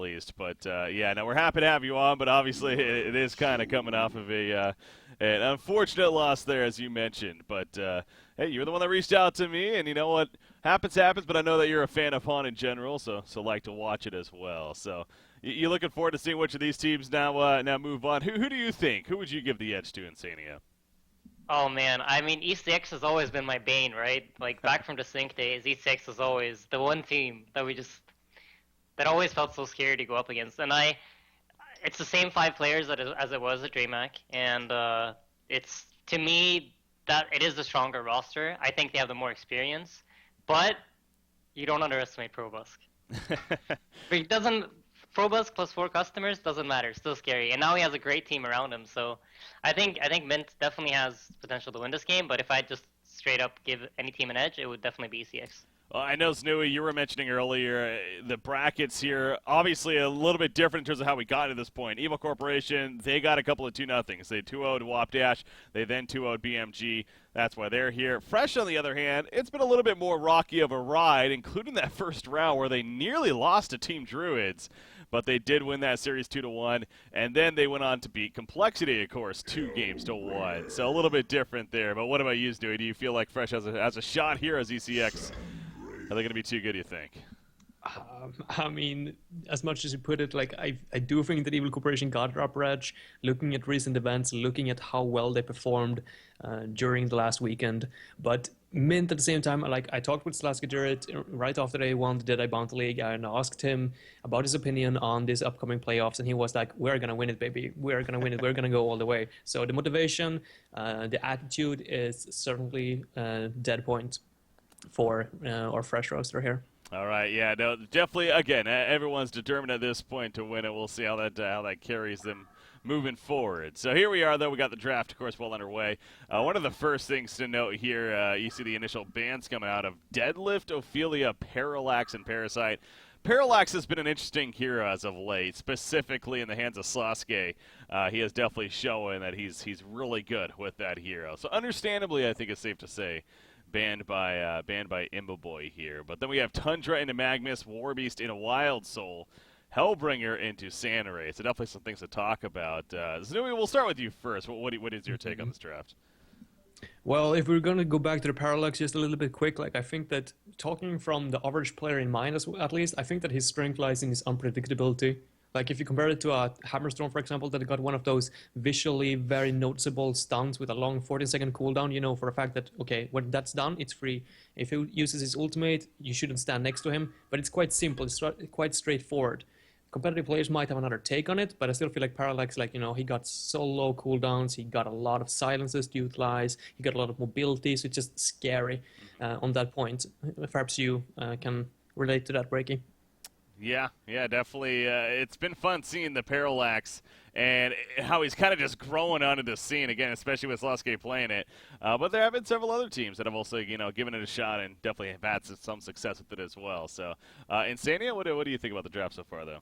least. But yeah, no, we're happy to have you on. But obviously, it is kind of coming off of an unfortunate loss there, as you mentioned. But hey, you're the one that reached out to me, and you know what? Happens. But I know that you're a fan of Han in general, so like to watch it as well. So you looking forward to seeing which of these teams now move on? Who do you think? Who would you give the edge to in Sania? Oh man, I mean E6 has always been my bane, right? Like back from the Sync days, E6 was always the one team that that always felt so scary to go up against. And it's the same 5 players as it was at DreamHack, and it's to me that it is the stronger roster. I think they have the more experience, but you don't underestimate Probusk. It doesn't. Probusk plus 4 customers doesn't matter. Still scary, and now he has a great team around him. So, I think Mint definitely has potential to win this game. But if I just straight up give any team an edge, it would definitely be ECX. Well, I know, Snooey, you were mentioning earlier the brackets here. Obviously, a little bit different in terms of how we got to this point. Evil Corporation, they got a couple of 2-0s. They 2-0'd Wapdash. They then 2-0'd BMG. That's why they're here. Fresh, on the other hand, it's been a little bit more rocky of a ride, including that first round where they nearly lost to Team Druids. But they did win that series 2-1, and then they went on to beat Complexity, of course, 2-1. So a little bit different there. But what about you, Snooey? Do you feel like Fresh has a shot here as ECX? Are they going to be too good, you think? I mean, as much as you put it, like I do think that Evil Corporation got it upper edge. Looking at recent events, looking at how well they performed during the last weekend, but Mint at the same time, like I talked with Slaska Jarrett right after they won the Dead Eye Bounty League, and asked him about his opinion on this upcoming playoffs, and he was like, "We're gonna win it, baby. We're gonna win it. We're gonna go all the way." So the motivation, the attitude is certainly dead point for our fresh roster here. All right, yeah, no, definitely. Again, everyone's determined at this point to win it. We'll see how that carries them moving forward. So here we are, though. We got the draft, of course, well underway. One of the first things to note here, you see the initial bans coming out of Deadlift, Ophelia, Parallax, and Parasite. Parallax has been an interesting hero as of late, specifically in the hands of Sasuke. He has definitely shown that he's really good with that hero. So understandably, I think it's safe to say, banned by Imboboy here. But then we have Tundra into Magnus, Warbeast into Wild Soul, Hellbringer into Sanaray. So definitely some things to talk about. Znui, we'll start with you first. What is your take on this draft? Well, if we're going to go back to the Parallax just a little bit quick, like I think that talking from the average player in mind, at least, I think that his strength lies in his unpredictability. Like if you compare it to a Hammerstorm, for example, that got one of those visually very noticeable stuns with a long 14-second cooldown, you know for a fact that, okay, when that's done, it's free. If he uses his ultimate, you shouldn't stand next to him, but it's quite simple, it's quite straightforward. Competitive players might have another take on it, but I still feel like Parallax, like, he got so low cooldowns, he got a lot of silences to utilize, he got a lot of mobility, so it's just scary on that point. Perhaps you can relate to that, Breaky. Yeah, definitely. It's been fun seeing the Parallax and how he's kind of just growing onto the scene again, especially with Sasuke playing it. But there have been several other teams that have also, given it a shot and definitely have had some success with it as well. So, Insania, what do you think about the draft so far, though?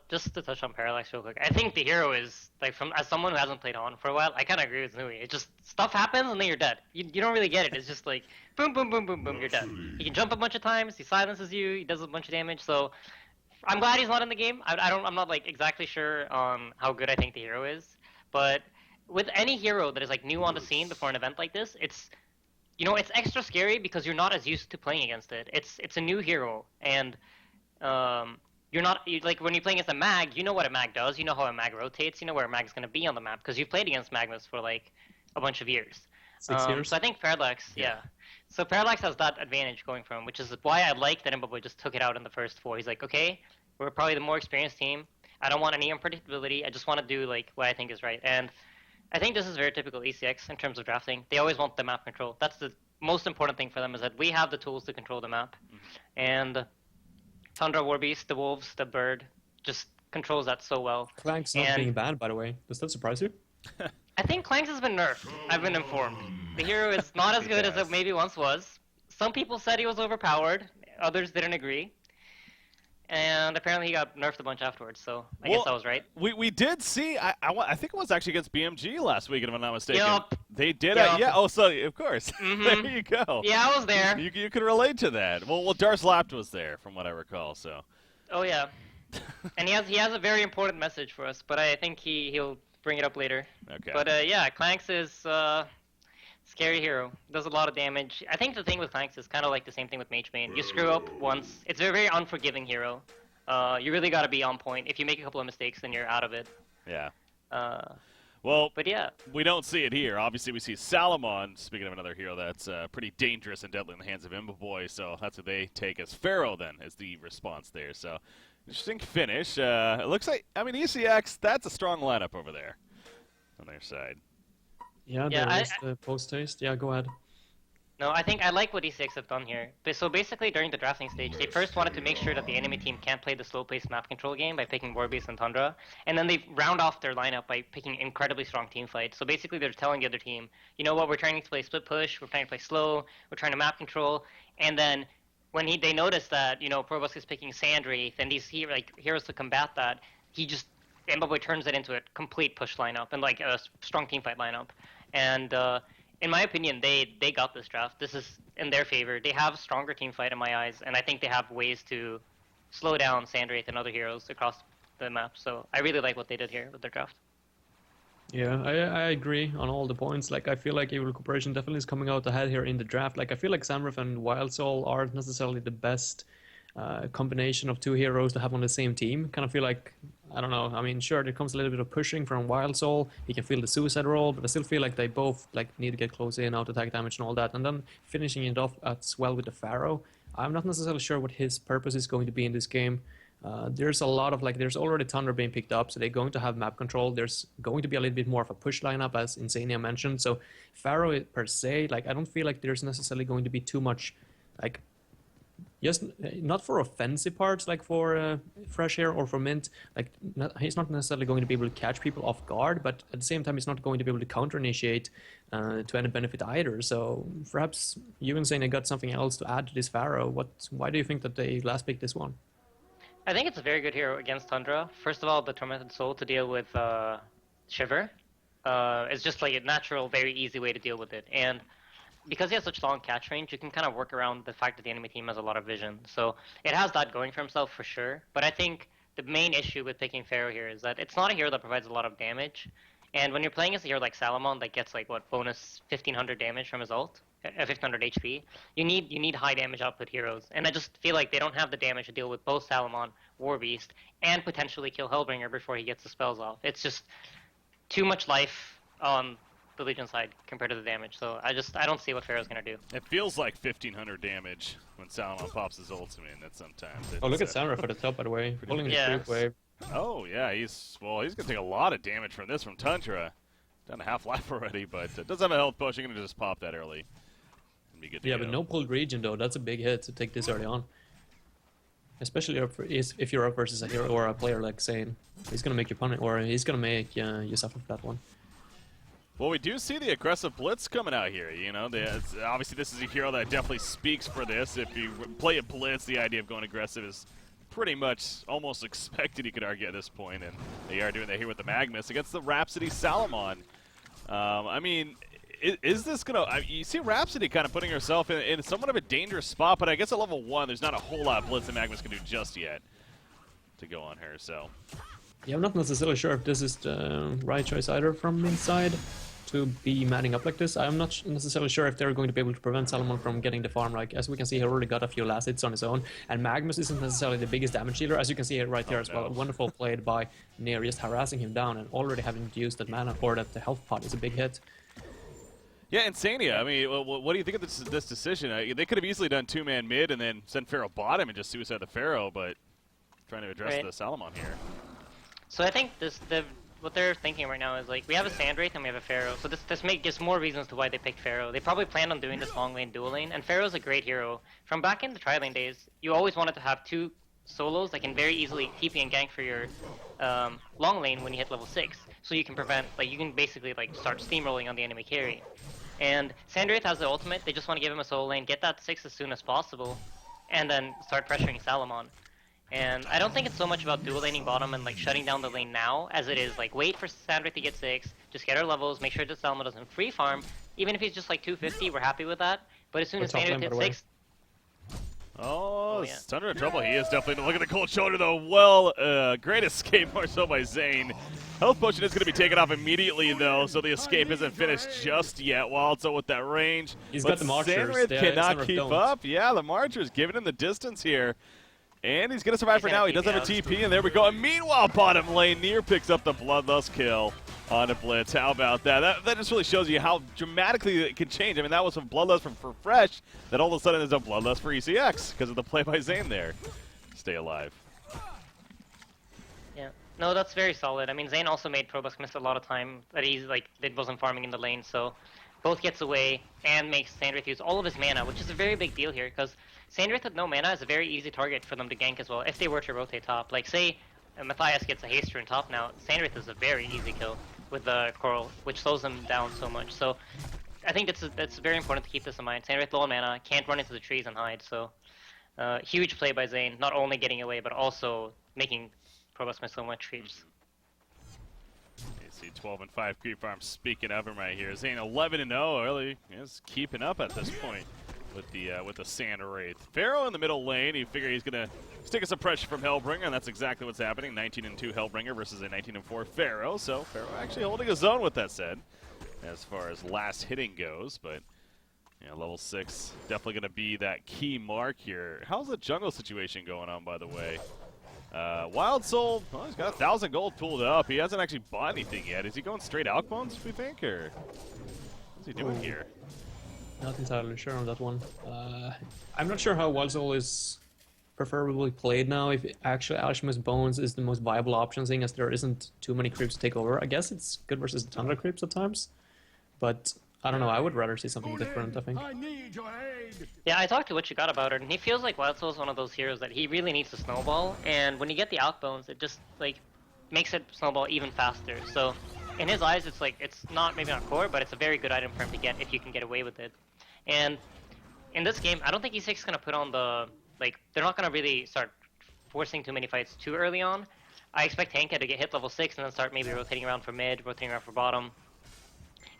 Just to touch on Parallax real quick, I think the hero is, like, as someone who hasn't played on for a while, I kind of agree with Nui. It just, stuff happens and then you're dead. You don't really get it. It's just like, boom, boom, boom, boom, boom, you're dead. He can jump a bunch of times, he silences you, he does a bunch of damage, so I'm glad he's not in the game. I'm not, like, exactly sure on how good I think the hero is, but with any hero that is, like, new on the scene before an event like this, it's extra scary because you're not as used to playing against it. It's a new hero, and, like when you're playing against a mag, you know what a mag does, you know how a mag rotates, you know where a mag's going to be on the map because you've played against Magnus for like a bunch of years. 6 years. So I think Parallax, yeah. So Parallax has that advantage going from, which is why I like that Imboboy just took it out in the first 4. He's like, okay, we're probably the more experienced team. I don't want any unpredictability. I just want to do like what I think is right. And I think this is very typical ECX in terms of drafting. They always want the map control. That's the most important thing for them, is that we have the tools to control the map. Mm-hmm. And Tundra, Warbeast, the Wolves, the Bird, just controls that so well. Clank's not being banned, by the way. Does that surprise you? I think Clanks has been nerfed. I've been informed. The hero is not as good as it maybe once was. Some people said he was overpowered. Others didn't agree. And apparently he got nerfed a bunch afterwards, so I guess I was right. We did see, I think it was actually against BMG last week, if I'm not mistaken. Yup. They did so of course. Mm-hmm. There you go. Yeah, I was there. You could relate to that. Well, Darce Lapt was there, from what I recall, so Oh yeah, and he has a very important message for us, but I think he'll bring it up later. Okay. But yeah, Clanks is scary hero. Does a lot of damage. I think the thing with Clanks is kind of like the same thing with Mage Bane. You screw up once, it's a very unforgiving hero. You really got to be on point. If you make a couple of mistakes, then you're out of it. Yeah. Uh, Well, but yeah, we don't see it here. Obviously, we see Salamon, speaking of another hero that's pretty dangerous and deadly in the hands of Imboboy, so that's what they take as Pharaoh, then, as the response there. So, interesting finish. It looks like, I mean, ECX, that's a strong lineup over there on their side. Yeah, Yeah, there is the post haste. Yeah, go ahead. no, I think I like what E6 have done here. So basically, during the drafting stage, they first wanted to make sure that the enemy team can't play the slow-paced map control game by picking Warbeast and Tundra, and then they round off their lineup by picking incredibly strong team fights. So basically, they're telling the other team, you know what, we're trying to play split push, we're trying to play slow, we're trying to map control, and then when they notice that Provost is picking Sandwraith and these heroes to combat that, Mbaboy turns it into a complete push lineup and like a strong team fight lineup, and. In my opinion, they got this draft. This is in their favor. They have a stronger team fight in my eyes, and I think they have ways to slow down Sandwraith and other heroes across the map. So I really like what they did here with their draft. Yeah, I agree on all the points. Like, I feel like Evil Corporation definitely is coming out ahead here in the draft. Like, I feel like Samrath and Wild Soul aren't necessarily the best combination of two heroes to have on the same team. Kind of feel like, I don't know. I mean, sure, there comes a little bit of pushing from Wild Soul. He can feel the suicide roll, but I still feel like they both like need to get close in, out attack damage, and all that. And then finishing it off as well with the Pharaoh. I'm not necessarily sure what his purpose is going to be in this game. There's a lot of there's already Thunder being picked up, so they're going to have map control. There's going to be a little bit more of a push lineup, as Insania mentioned. So Pharaoh per se, I don't feel like there's necessarily going to be too much, just not for offensive parts, like for Fresh Air or for Mint. He's not necessarily going to be able to catch people off guard, but at the same time, he's not going to be able to counter-initiate to any benefit either. So perhaps you and Insania got something else to add to this Pharaoh. Why do you think that they last picked this one? I think it's a very good hero against Tundra. First of all, the Tormented Soul to deal with Shiver. It's just like a natural, very easy way to deal with it. And because he has such long catch range, you can kind of work around the fact that the enemy team has a lot of vision. So it has that going for himself for sure. But I think the main issue with picking Pharaoh here is that it's not a hero that provides a lot of damage. And when you're playing as a hero like Salamon that gets bonus 1500 damage from his ult, 1500 HP, you need high damage output heroes. And I just feel like they don't have the damage to deal with both Salamon, Warbeast, and potentially kill Hellbringer before he gets the spells off. It's just too much life on the Legion side compared to the damage. So I don't see what Pharaoh's gonna do. It feels like 1,500 damage when Salamon pops his ultimate, and that sometimes. Oh, look at Samrath at the top, by the way, pulling the creep wave. Oh yeah, he's gonna take a lot of damage from this from Tundra. Done a half life already, but does have a health push. You're gonna just pop that early and be good to go. But no pulled region though. That's a big hit to take this early on. Especially if you're up versus a hero or a player like Zane. He's gonna make you punish, or he's gonna make you suffer for that one. Well, we do see the aggressive blitz coming out here. Obviously this is a hero that definitely speaks for this. If you play a blitz, the idea of going aggressive is pretty much almost expected, you could argue, at this point, and they are doing that here with the Magnus against the Rhapsody Salamon. I mean, is this gonna? You see Rhapsody kind of putting herself in somewhat of a dangerous spot, but I guess at level 1, there's not a whole lot of blitz that Magnus can do just yet to go on her. So. Yeah, I'm not necessarily sure if this is the right choice either from inside to be manning up like this. I'm not necessarily sure if they're going to be able to prevent Salomon from getting the farm. As we can see, he already got a few last hits on his own, and Magnus isn't necessarily the biggest damage dealer, as you can see it right here as well. Wonderful played by Nair, just harassing him down, and already having used that mana or that the health pot is a big hit. Yeah, Insania, I mean, what do you think of this decision? They could have easily done 2-man mid and then send Pharaoh bottom and just suicide the Pharaoh, but trying to address the Salamon here. So I think what they're thinking right now is we have a Sandwraith and we have a Pharaoh. So this gives more reasons to why they picked Pharaoh. They probably planned on doing this long lane dual lane, and Pharaoh's a great hero. From back in the tri-lane days, you always wanted to have 2 solos that can very easily TP and gank for your long lane when you hit level 6. So you can prevent, you can basically start steamrolling on the enemy carry. And Sandwraith has the ultimate. They just want to give him a solo lane, get that 6 as soon as possible, and then start pressuring Salamon. And I don't think it's so much about dual laning bottom and shutting down the lane now, as it is wait for Sandwraith to get 6, just get our levels, make sure that Salamon doesn't free farm. Even if he's just 250, we're happy with that. But as soon as Sandwraith hits 6, Oh, yeah. Thunder in trouble. He is definitely. Look at the cold shoulder, though. Well, great escape, more so by Zane. Health potion is going to be taken off immediately, though, so the escape isn't finished just yet. Wildsole with that range. He's but got the Marchers. Sandrith The cannot Sandrith keep don't. up. Yeah, the Marchers giving him the distance here. And he's going to survive He's for gonna now. He does have a TP out. TP, and there we go. And meanwhile, bottom lane, Nier picks up the Bloodlust kill on a Blitz. How about that? That just really shows you how dramatically it can change. I mean, that was from Bloodlust for Fresh, that all of a sudden is a Bloodlust for ECX because of the play by Zane there. Stay alive. Yeah. No, that's very solid. I mean, Zane also made Probusk miss a lot of time that he's like wasn't farming in the lane, so both gets away and makes Sandrith use all of his mana, which is a very big deal here because Sandrith with no mana is a very easy target for them to gank as well if they were to rotate top. Like say Matthias gets a haster in top now, Sandrith is a very easy kill with the Coral, which slows them down so much. So I think that's very important to keep this in mind. Sandrith low on mana, can't run into the trees and hide, so huge play by Zane, not only getting away but also making Probusk miss so much creeps. You see 12 and 5 creep farm. Speaking of him right here, Zane 11 and 0, really is keeping up at this point with the Sand Wraith. Pharaoh in the middle lane. You figure he's gonna stick us some pressure from Hellbringer, and that's exactly what's happening. 19 and 2 Hellbringer versus a 19 and 4 Pharaoh. So Pharaoh actually holding his own with that said, as far as last hitting goes, but. Yeah, level 6 definitely going to be that key mark here. How's the jungle situation going on, by the way? Wildsole, well, he's got 1,000 gold pulled up. He hasn't actually bought anything yet. Is he going straight Alkbones, we think, or what's he doing here? Not entirely sure on that one. I'm not sure how Wildsole is preferably played now. If actually Alchemist Bones is the most viable option, seeing as there isn't too many creeps to take over. I guess it's good versus the Thunder creeps at times, but I don't know. I would rather see something different, I think. Yeah, I talked to what you got about it, and he feels like Wildsole is one of those heroes that he really needs to snowball, and when you get the Alkbones, it just like makes it snowball even faster. So in his eyes, it's like it's maybe not core, but it's a very good item for him to get if you can get away with it. And in this game, I don't think E6 is gonna put on the they're not gonna really start forcing too many fights too early on. I expect Henka to get hit level 6 and then start maybe rotating around for mid, rotating around for bottom,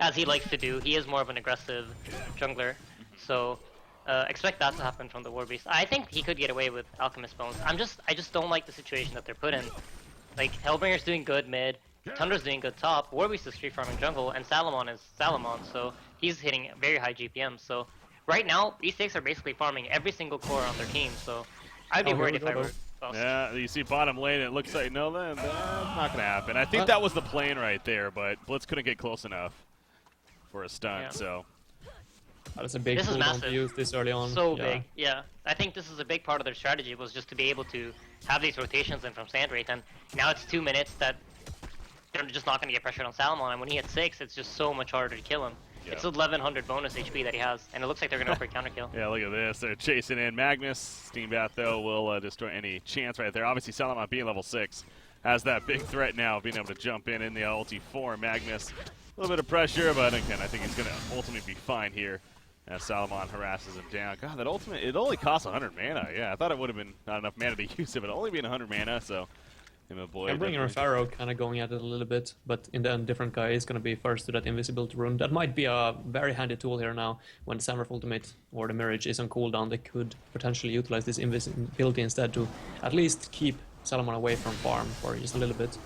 as he likes to do. He is more of an aggressive jungler, so expect that to happen from the Warbeast. I think he could get away with Alchemist Bones. I just don't like the situation that they're put in. Like Hellbringer's doing good mid, Tundra's doing good top, Warbeast is free farming jungle, and Salamon is Salamon, so he's hitting very high GPM. So right now, E6 are basically farming every single core on their team. So I'd be worried if I were. Yeah, you see bottom lane, it looks like no, that's not gonna happen. I think that was the plan right there, but Blitz couldn't get close enough for a stunt, Yeah. so. That's a big This is cooldown massive. to use this early on. So yeah. big, yeah. I think this is a big part of their strategy, was just to be able to have these rotations in from Sandwraith, and now it's 2 minutes that they're just not going to get pressured on Salamon, and when he hits 6, it's just so much harder to kill him. Yeah. It's 1100 bonus HP that he has, and it looks like they're going to go for a counter kill. Yeah, look at this. They're chasing in. Magnus, Steam Bath, though, will destroy any chance right there. Obviously, Salamon being level 6 has that big threat now, being able to jump in the ulti for Magnus. A little bit of pressure, but again, I think he's going to ultimately be fine here as Salamon harasses him down. God, that ultimate, it only costs 100 mana. Yeah, I thought it would have been not enough mana to use it, but only being 100 mana, so him and boy. I'm bringing a Pharaoh kind of going at it a little bit, but in the end, different guy is going to be first to that invisibility rune. That might be a very handy tool here now when Samurf Ultimate or the Mirage is on cooldown. They could potentially utilize this invisibility instead to at least keep Salamon away from farm for just a little bit.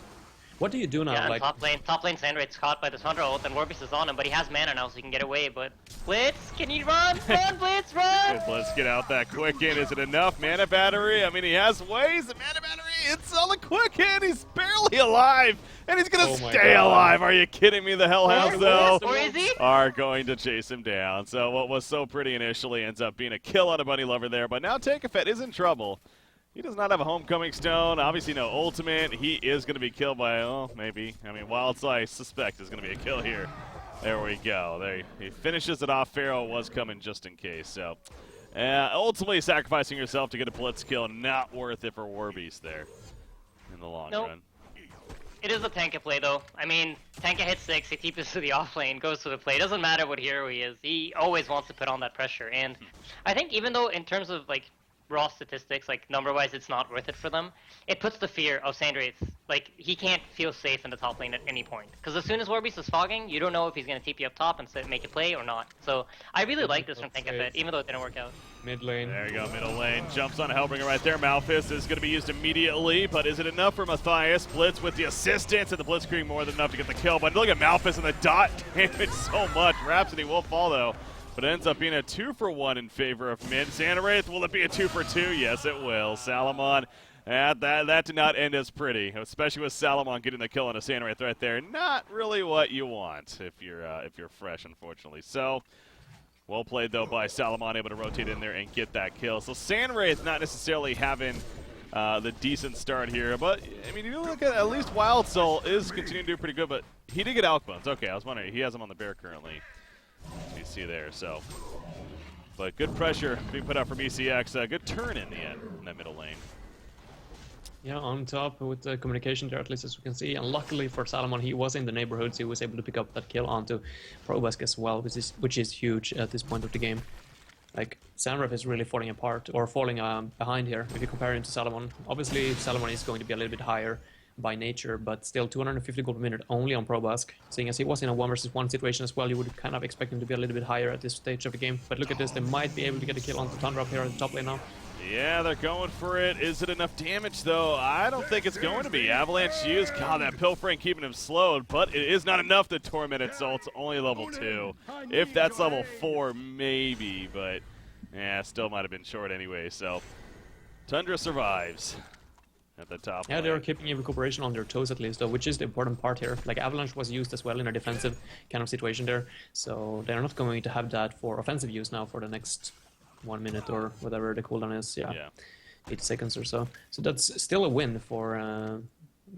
What do you do now? Yeah, and like top lane Sandwraith's caught by the Thunder ult, and Warbeast is on him, but he has mana now, so he can get away. But Blitz, can you run? Run, Blitz, run! Good, let's get out that quick in. Is it enough? Mana battery? I mean, he has ways. The mana battery, it's on the quick hit. He's barely alive, and he's going to stay alive. Are you kidding me? The Hellhounds, though, Or is he? are going to chase him down. So what was so pretty initially ends up being a kill on a Bunny Lover there. But now Takefet is in trouble. He does not have a Homecoming Stone. Obviously, no ultimate. He is going to be killed by, oh, maybe. I mean, Wildsole, I suspect, is going to be a kill here. There we go. There, he finishes it off. Pharaoh was coming just in case. So, ultimately, sacrificing yourself to get a Blitz kill, not worth it for Warbeast there in the long run. It is a Tanka play, though. I mean, Tanka hits 6, he TPs to the off lane, goes to the play. Doesn't matter what hero he is. He always wants to put on that pressure. And I think even though in terms of, like, raw statistics, like number-wise, it's not worth it for them. It puts the fear of Sandwraith, like, he can't feel safe in the top lane at any point. Because as soon as Warbeast is fogging, you don't know if he's going to TP up top and make a play or not. So I really like this from Thinkafit, even though it didn't work out. Mid lane. There you go, middle lane. Jumps on a Hellbringer right there. Malphus is going to be used immediately, but is it enough for Matthias? Blitz with the assistance, and the Blitzkrieg more than enough to get the kill. But look at Malphus and the dot damage so much. Rhapsody will fall, though. But it ends up being a 2-for-1 in favor of mid. Sandwraith, will it be a 2-for-2? Yes, it will. Salamon, that did not end as pretty, especially with Salamon getting the kill on a Sandwraith right there. Not really what you want if you're fresh, unfortunately. So, well played, though, by Salamon, able to rotate in there and get that kill. So Sandwraith not necessarily having the decent start here. But, I mean, you look at least Wild Soul is continuing to do pretty good, but he did get Alk Bones. Okay, I was wondering. He has him on the bear currently. You see there, so. But good pressure being put out from ECX. Good turn in the end in that middle lane. Yeah, on top with the communication there, at least as we can see. And luckily for Salamon, he was in the neighborhood, so he was able to pick up that kill onto Probask as well, which is huge at this point of the game. Like, Sandwraith is really falling apart, or falling behind here, if you compare him to Salamon. Obviously, Salamon is going to be a little bit higher by nature, but still 250 gold per minute only on Probask. Seeing as he was in a 1-versus-1 situation as well, you would kind of expect him to be a little bit higher at this stage of the game. But look at this, they might be able to get a kill on the Tundra up here on the top lane now. Yeah, they're going for it. Is it enough damage, though? I don't think it's going to be. Avalanche used, God, that Pilfering keeping him slowed, but it is not enough to torment it, so it's only level 2. If that's level 4, maybe, but yeah, still might have been short anyway, so Tundra survives at the top. Yeah, they're keeping recuperation on their toes at least, though, which is the important part here. Like, Avalanche was used as well in a defensive kind of situation there, so they're not going to have that for offensive use now for the next 1 minute or whatever the cooldown is. Yeah. 8 seconds or so. So that's still a win for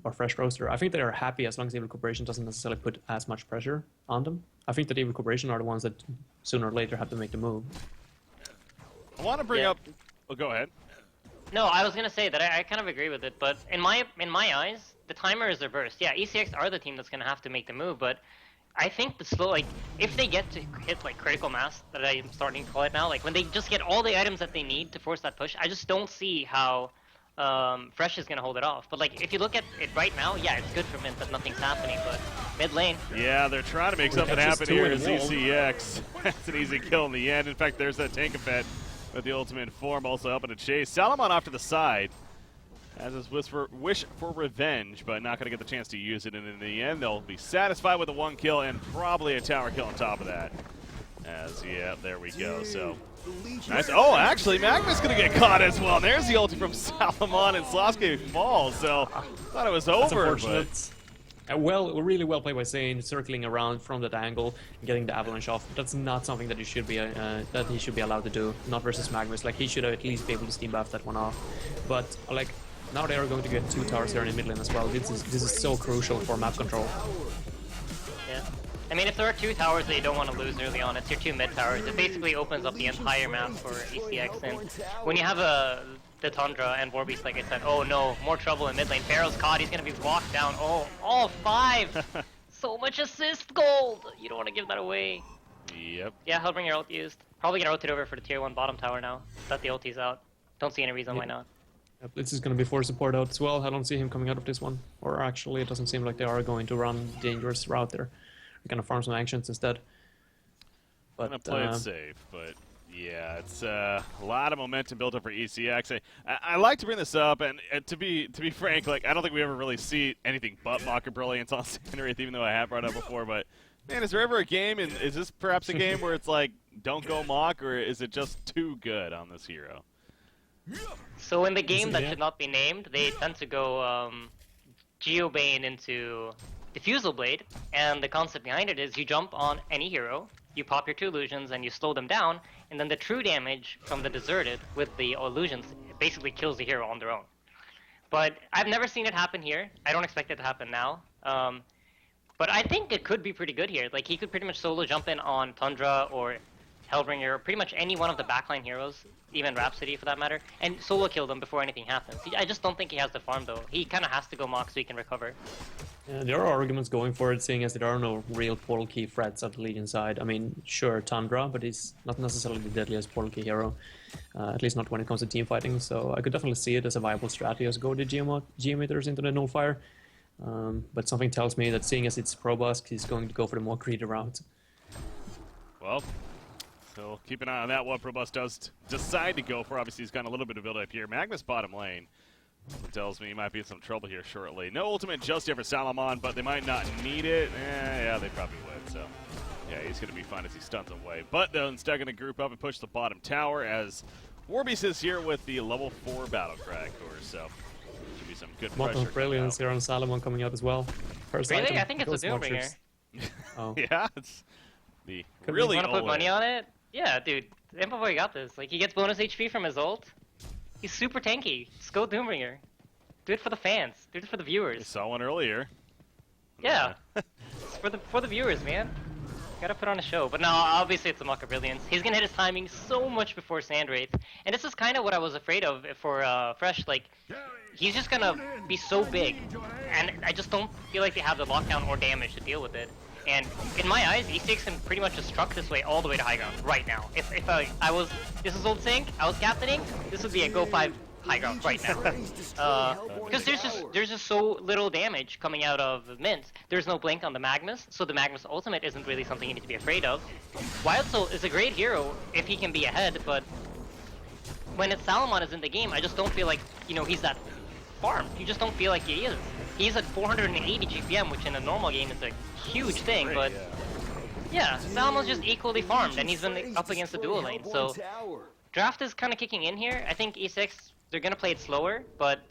our Fresh Roaster. I think they are happy as long as the recuperation doesn't necessarily put as much pressure on them. I think that the recuperation are the ones that sooner or later have to make the move. I want to bring up... Oh, go ahead. No, I was gonna say that I kind of agree with it, but in my eyes, the timer is reversed. Yeah, ECX are the team that's gonna have to make the move, but I think the slow, like, if they get to hit like critical mass, that I'm starting to call it now, like when they just get all the items that they need to force that push, I just don't see how Fresh is gonna hold it off. But like, if you look at it right now, yeah, it's good for Mint that nothing's happening, but mid lane. Yeah, they're trying to make something happen here as ECX. That's an easy kill in the end. In fact, there's that Thinkafit with the ultimate form also helping to chase. Salamon off to the side has his wish for revenge, but not going to get the chance to use it. And in the end, they'll be satisfied with a 1 kill and probably a tower kill on top of that. As, yeah, there we go. So, nice. Oh, actually, Magma's going to get caught as well. And there's the ulti from Salamon, and Sasuke falls. So, thought it was over. But well, really well played by Zane, circling around from that angle and getting the avalanche off. That's not something that he should be allowed to do. Not versus Magnus. Like, he should at least be able to steam buff that one off. But like, now they are going to get 2 towers here in the mid lane as well. This is so crucial for map control. Yeah. I mean, if there are 2 towers that you don't want to lose early on, it's your 2 mid towers. It basically opens up the entire map for ECX. And when you have the Tundra and Warbeast, like I said, oh no, more trouble in mid lane. Pharaoh's caught, he's going to be walked down. Oh, all 5! So much assist gold! You don't want to give that away. Yep. Yeah, Hellbringer ult used. Probably going to rotate over for the tier 1 bottom tower now, that the ulti's out. Don't see any reason why not. Blitz is going to be for support out as well. I don't see him coming out of this one. Or actually, it doesn't seem like they are going to run dangerous route there. They're going to farm some actions instead. But going to play it safe, but yeah, it's a lot of momentum built up for ECX. I like to bring this up, and to be frank, like, I don't think we ever really see anything but Mocker Brilliance on Sandwraith, even though I have brought it up before. But man, is there ever a game, and is this perhaps a game where it's like, don't go Mock, or is it just too good on this hero? So in the game that should not be named, they tend to go Geobane into Diffusal Blade, and the concept behind it is you jump on any hero, you pop your 2 illusions, and you slow them down, and then the true damage from the Deserted with the illusions basically kills the hero on their own. But I've never seen it happen here. I don't expect it to happen now. But I think it could be pretty good here. Like, he could pretty much solo jump in on Tundra or Hellbringer, or pretty much any one of the backline heroes, even Rhapsody for that matter, and solo kill them before anything happens. I just don't think he has the farm though. He kind of has to go Mach so he can recover. Yeah, there are arguments going for it, seeing as there are no real portal key threats at the Legion side. I mean, sure, Tundra, but he's not necessarily the deadliest portal key hero, at least not when it comes to team fighting. So I could definitely see it as a viable strategy as go the Geometers into the Nullfire. But something tells me that seeing as it's Probusk, he's going to go for the more greedy route. Well, so keep an eye on that, what Probus does decide to go for. Obviously, he's got a little bit of build-up here. Magnus bottom lane. It tells me he might be in some trouble here shortly. No ultimate just yet for Salamon, but they might not need it. Yeah, they probably would, so... Yeah, he's going to be fine as he stuns away. But they're instead going to group up and push the bottom tower as Warbeast is here with the level 4 Battlecry, of course, so... Should be some good Modern pressure. Brilliance here on Salomon coming out as well. First Really? item, I think it's a those Doombringer. monsters. Oh. Yeah, it's the Could really You want to put OLED. money on it? Yeah, dude. Impoboy got this. Like, he gets bonus HP from his ult. He's super tanky. Just go Doombringer. Do it for the fans. Do it for the I viewers. saw one earlier. Yeah. It's for the viewers, man. Gotta put on a show. But no, obviously it's a Mock of Brilliance. He's gonna hit his timing so much before Sandwraith. And this is kind of what I was afraid of for Fresh. Like, he's just gonna be so big. And I just don't feel like they have the lockdown or damage to deal with it. And in my eyes, E6 can pretty much just truck this way all the way to high ground right now. If I was, this is old sync, I was captaining, this would be a go 5 high ground right now. Because there's just so little damage coming out of Mint. There's no blink on the Magnus, so the Magnus ultimate isn't really something you need to be afraid of. Wild Soul is a great hero if he can be ahead, but when it's Salamon is in the game, I just don't feel like, you know, he's that farm. You just don't feel like he is. He's at 480 GPM, which in a normal game is a huge thing, but yeah, Salamon's just equally farmed, and he's been up against the dual lane, so draft is kind of kicking in here. I think E6, they're going to play it slower, but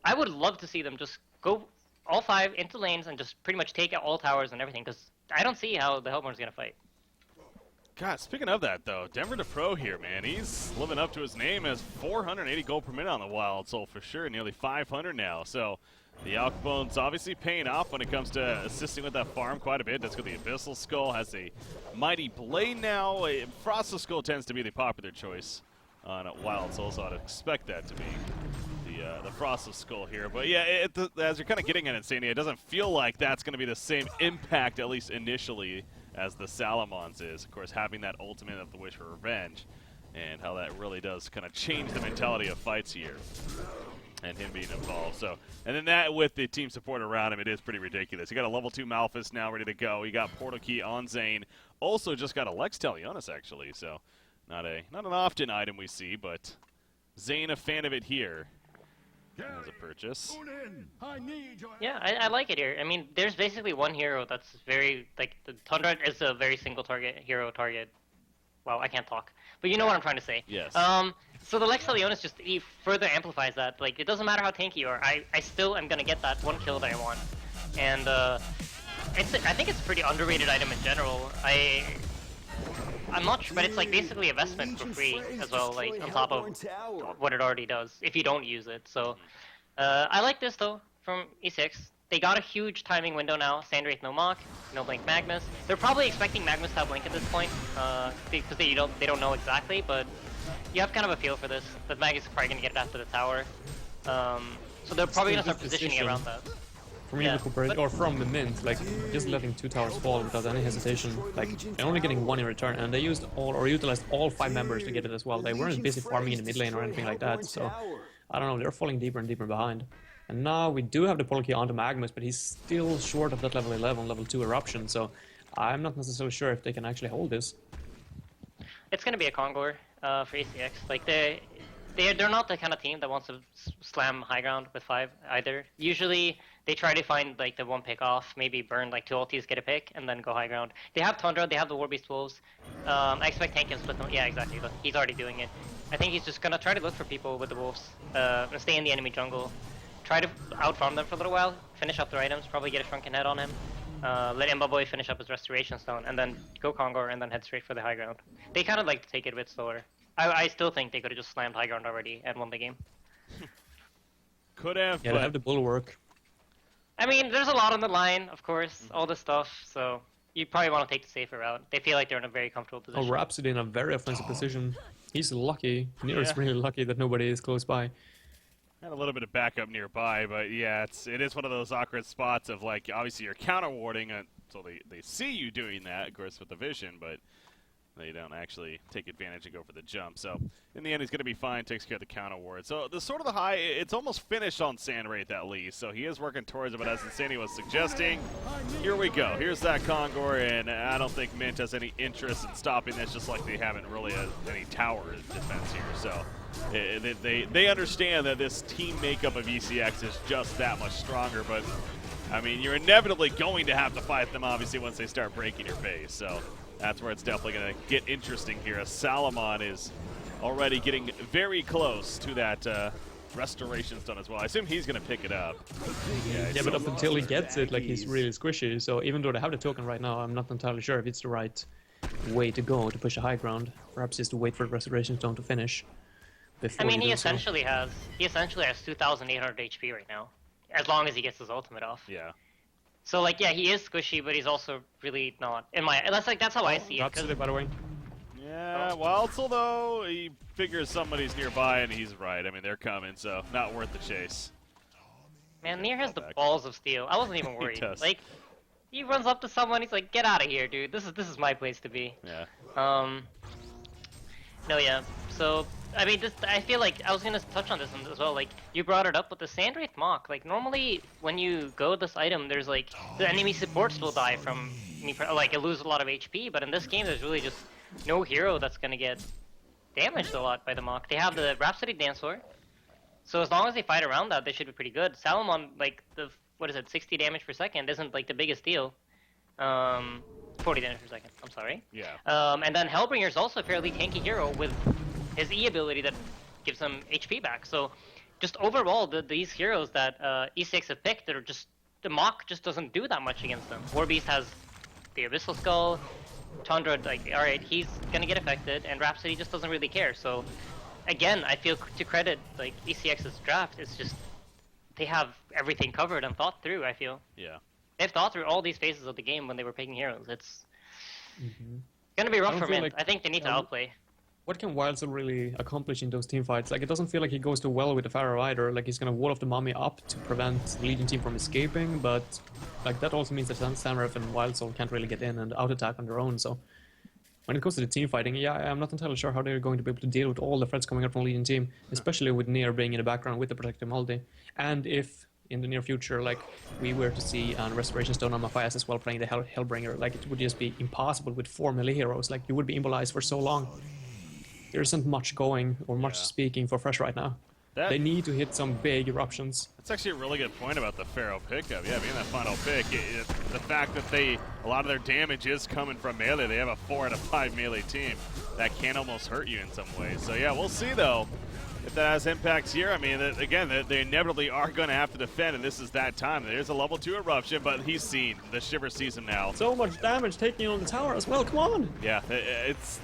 I would love to see them just go all 5 into lanes and just pretty much take out all towers and everything, because I don't see how the Hellborn's going to fight. God, speaking of that, though, Denver to Pro here, man. He's living up to his name as 480 gold per minute on the Wild Soul for sure, nearly 500 now. So the Alkbone's obviously paying off when it comes to assisting with that farm quite a bit. That's got the Abyssal Skull, has a Mighty Blade now. Frostal Skull tends to be the popular choice on Wild Soul, so I'd expect that to be the Frostal Skull here. But yeah, as you're kind of getting at it, Sania, it doesn't feel like that's going to be the same impact, at least initially, as the Salamon's is. Of course, having that ultimate of the Wish for Revenge, and how that really does kind of change the mentality of fights here, and him being involved. So, and then that with the team support around him, it is pretty ridiculous. You got a level 2 Malphus now ready to go. You got Portal Key on Zane. Also just got a Lex Talionis, actually, so not an often item we see, but Zane a fan of it here as a purchase. Yeah, I like it here. I mean, there's basically one hero that's very, like, the Tundra is a very single hero target. Wow, I can't talk. But you know what I'm trying to say. Yes. So the Lex Talionis just further amplifies that. Like, it doesn't matter how tanky you are, I still am gonna get that one kill that I want. And I think it's a pretty underrated item in general. I'm not sure, but it's like basically a vestment for free as well, like on top of what it already does, if you don't use it. So I like this though from E6. They got a huge timing window now. Sandwraith no Mach, no Blink Magnus. They're probably expecting Magnus to have Blink at this point, because they don't know exactly, but you have kind of a feel for this. That Magnus is probably gonna get it after the tower. So they're probably gonna start positioning around that. From either corporation or from the Mint, like just letting 2 towers fall without any hesitation, like and only getting 1 in return, and they used all or utilized all 5 members to get it as well. They weren't busy farming in the mid lane or anything like that, so I don't know, they're falling deeper and deeper behind. And now we do have the portal key onto Magnus, but he's still short of that level 11, level 2 eruption, so I'm not necessarily sure if they can actually hold this. It's gonna be a Kongor for ACX. Like they're not the kind of team that wants to slam high ground with 5 either. Usually they try to find like the one pick off, maybe burn like 2 ultis, get a pick, and then go high ground. They have Tundra, they have the Warbeast Wolves. I expect Tank can split them. Yeah, exactly. Look, he's already doing it. I think he's just gonna try to look for people with the Wolves, and stay in the enemy jungle. Try to outfarm them for a little while, finish up their items, probably get a Shrunken Head on him. Let Imbaboy finish up his Restoration Stone, and then go Kongor, and then head straight for the high ground. They kind of like to take it a bit slower. I still think they could have just slammed high ground already and won the game. Could have, Yeah, but they have the bulwark. I mean, there's a lot on the line, of course, all this stuff, so you probably want to take the safer route. They feel like they're in a very comfortable Oh, position. Rhapsody in a very offensive position. He's lucky. Nero is Yeah. really lucky that nobody is close by. Had a little bit of backup nearby, but yeah, it is one of those awkward spots of like obviously you're counter warding so they see you doing that, of course, with the vision, but they don't actually take advantage and go for the jump. So in the end, he's going to be fine. Takes care of the counter ward. So the sort of the high, it's almost finished on Sandwraith at least. So he is working towards it, but as Insanity was suggesting, here we go. Here's that Kongor, and I don't think Mint has any interest in stopping this, just like they haven't really any tower defense here. So they understand that this team makeup of ECX is just that much stronger, but I mean, you're inevitably going to have to fight them, obviously, once they start breaking your base. So that's where it's definitely going to get interesting here, as Salamon is already getting very close to that restoration stone as well. I assume he's going to pick it up. Yeah, but up until he gets it, like, he's really squishy. So even though they have the token right now, I'm not entirely sure if it's the right way to go to push a high ground. Perhaps just to wait for the restoration stone to finish. I mean, he essentially has 2,800 HP right now, as long as he gets his ultimate off. Yeah. So like, yeah, he is squishy, but he's also really not. That's how I see it. Rhapsody, by the way. Yeah, Wildsel, though, he figures somebody's nearby, and he's right. I mean, they're coming, so not worth the chase. Man, Nier has the balls of steel. I wasn't even worried. Like, he runs up to someone, he's like, "Get out of here, dude. This is my place to be." Yeah. No, yeah. So, I mean, I feel like I was gonna touch on this as well. Like, you brought it up with the Sandwraith Mock. Like, normally when you go this item, there's like the enemy supports will die from like it loses a lot of HP. But in this game, there's really just no hero that's gonna get damaged a lot by the Mock. They have the Rhapsody Dancer, so as long as they fight around that, they should be pretty good. Salamon, like the 60 damage per second isn't like the biggest deal. 40 damage per second. I'm sorry. Yeah. And then Hellbringer is also a fairly tanky hero with his E ability that gives him HP back. So, just overall, these heroes that E6 have picked, that are just the Mock just doesn't do that much against them. Warbeast has the Abyssal Skull. Tundra, like, all right, he's gonna get affected, and Rhapsody just doesn't really care. So, again, I feel to credit like ECX's draft, it's just they have everything covered and thought through. I feel. Yeah. They've thought through all these phases of the game when they were picking heroes. It's gonna be rough for Mint. I think they need to outplay. What can Wildsel really accomplish in those team fights? Like, it doesn't feel like he goes too well with the Pharaoh either. Like, he's gonna wall off the Mummy up to prevent the Legion team from escaping, but like that also means that Samurf and Wildsel can't really get in and out-attack on their own, so when it comes to the team fighting, yeah, I'm not entirely sure how they're going to be able to deal with all the threats coming out from Legion team, especially with Nier being in the background with the Protective Multi. And if in the near future, like, we were to see a Restoration Stone on Matthias as well playing the Hellbringer, like, it would just be impossible with 4 melee heroes. Like, you would be immobilized for so long. There isn't much going or much speaking for Fresh right now. They need to hit some big eruptions. That's actually a really good point about the Pharaoh pickup. Yeah, being that final pick, the fact that a lot of their damage is coming from melee. They have a 4 out of 5 melee team that can almost hurt you in some ways. So yeah, we'll see though if that has impacts here. I mean, again, they inevitably are going to have to defend, and this is that time. There's a level 2 eruption, but he's seen. The Shiver sees him now. So much damage taking on the tower as well. Come on. Yeah,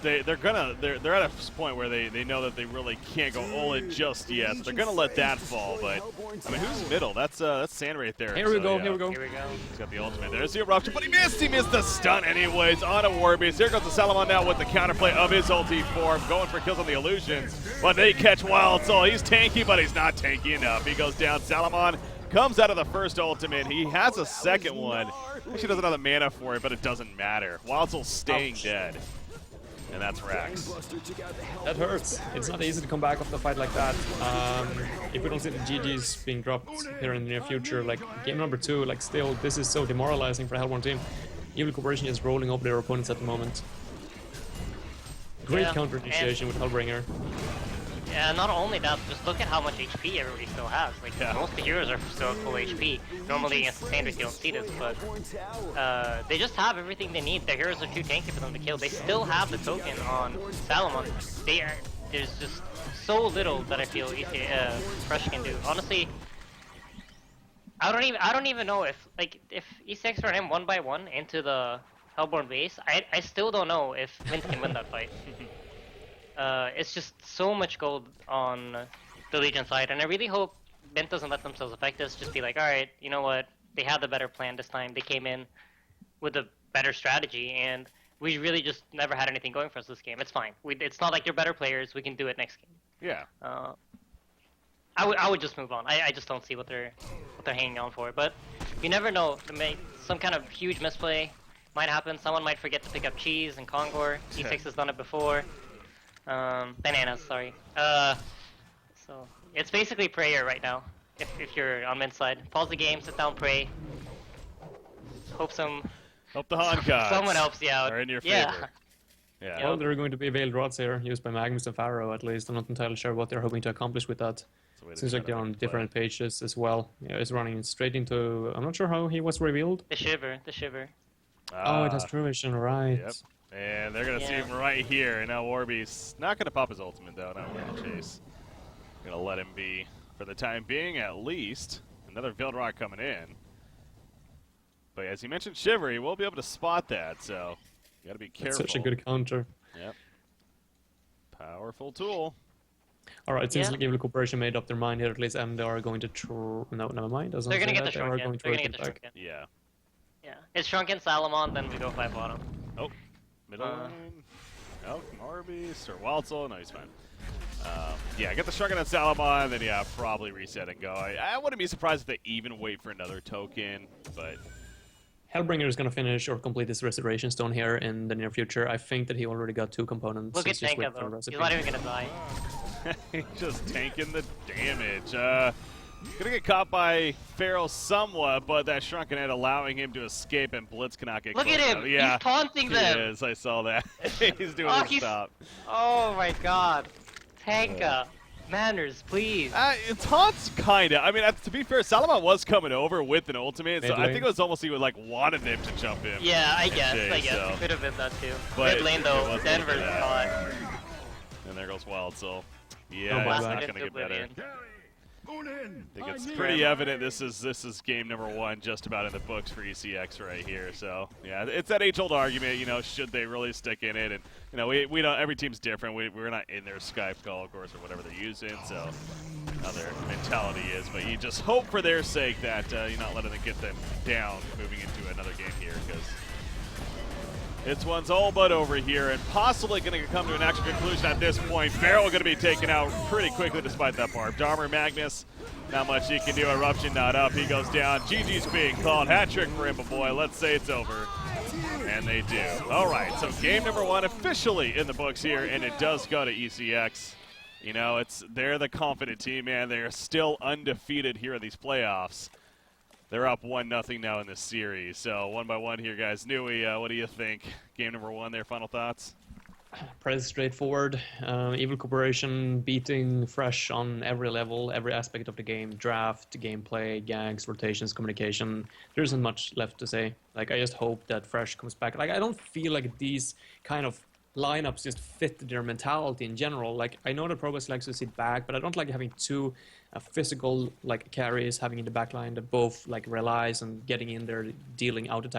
they're at a point where they know that they really can't go all in just yet. So they're gonna let that fall. But I mean, who's middle? That's Sandwraith there. Here we go. Yeah. Here we go. He's got the ultimate. There's the eruption, but he missed. He missed the stun anyways on a Warbeast. Here goes the Salamon now with the counterplay of his ulti form, going for kills on the illusions. But they catch Wild Soul. He's tanky, but he's not tanky enough. He goes down. Salamon comes out of the first ultimate. He has a second one. Actually doesn't have the mana for it, but it doesn't matter. Wild Soul staying dead. And that's Rax. That hurts. It's not easy to come back off the fight like that. If we don't see the GGs being dropped here in the near future, like game number 2, like still, this is so demoralizing for the Hellborn team. Evil Corporation is rolling over their opponents at the moment. Great counter initiation with Hellbringer. Yeah, not only that, just look at how much HP everybody still has. Like, most of the heroes are still at full HP. Normally against the Sanders you don't see this, but they just have everything they need. Their heroes are too tanky for them to kill. They still have the token on Salamon. There's just so little that I feel Fresh can do. Honestly, I don't even know if E6 run him 1 by 1 into the Hellborn base. I still don't know if Mint can win that fight. It's just so much gold on the Legion side, and I really hope Mint doesn't let themselves affect us. Just be like, alright, you know what? They had the better plan this time. They came in with a better strategy, and we really just never had anything going for us this game. It's fine. It's not like they're better players. We can do it next game. Yeah. I would just move on. I just don't see what they're hanging on for. But you never know. Some kind of huge misplay might happen. Someone might forget to pick up cheese and Kongor. E6 has done it before. Bananas, sorry. So it's basically prayer right now. If you're on mid side, pause the game, sit down, pray. Hope the Han gods someone helps you out. are in your Yeah. favor. Yeah. Well, there are going to be veiled rods here, used by Magnus and Pharaoh at least. I'm not entirely sure what they're hoping to accomplish with that. Seems like they're on different pages as well. Yeah, it's running straight into... I'm not sure how he was revealed. The shiver. Oh, it has True Vision, right. Yep. And they're going to see him right here. And now Warby's not going to pop his ultimate, though. Not going to chase. Going to let him be for the time being, at least. Another Veiled Rock coming in. But as you mentioned, Shiver, he will be able to spot that, so you got to be careful. That's such a good counter. Yep. Powerful tool. All right, it seems like Evil Corporation made up their mind here at least, and they are going to no, never mind. They're going to get the Shrunken. They're going to get the Shrunken. Yeah. Yeah. It's Shrunken, Salamon, then we go 5 bottom. Oh, middle line. Oh, Morbius or Waltzel. No, he's fine. Yeah, get the Shrunken and Salamon, then yeah, probably reset and go. I wouldn't be surprised if they even wait for another token, but... Hellbringer is going to finish or complete his Restoration Stone here in the near future. I think that he already got 2 components. Look at Tanka, though. He's not even going to die. He's just tanking the damage. Gonna get caught by Pharaoh somewhat, but that Shrunken Head allowing him to escape, and Blitz cannot get Look close at him! enough. Yeah, he's taunting them! He is, I saw that. He's doing his stop. Oh my god. Tanka. Manners, please. Taunts, kinda. I mean, to be fair, Salamon was coming over with an ultimate, so I think it was almost he like wanted him to jump in. Yeah, I guess. So. It could have been that too. But mid lane though, Denver's caught. And there goes Wild Soul. Yeah, Oh, it's wow. not gonna get better. In. I think it's pretty evident this is game number 1 just about in the books for ECX right here. So yeah, it's that age-old argument, you know, should they really stick in it? And you know, we don't. Every team's different. We're not in their Skype call, of course, or whatever they're using. So how their mentality is, but you just hope for their sake that you're not letting them get them down moving into another game here, because this one's all but over here, and possibly going to come to an actual conclusion at this point. Pharaoh going to be taken out pretty quickly despite that barb. Armor Magnus, not much he can do. Eruption not up. He goes down. GG's being called. Hat trick for him, boy. Let's say it's over. And they do. All right, so game number 1 officially in the books here, and it does go to ECX. You know, they're the confident team, man. They're still undefeated here in these playoffs. They're up 1-0 now in this series. So 1 by 1 here, guys. Nui, what do you think? Game number 1 there, final thoughts? Pretty straightforward. Evil Corporation beating Fresh on every level, every aspect of the game. Draft, gameplay, ganks, rotations, communication. There isn't much left to say. Like, I just hope that Fresh comes back. Like, I don't feel like these kind of lineups just fit their mentality in general. Like, I know that Probus likes to sit back, but I don't like having 2 physical like carries having in the backline that both like relies on getting in there, dealing out attack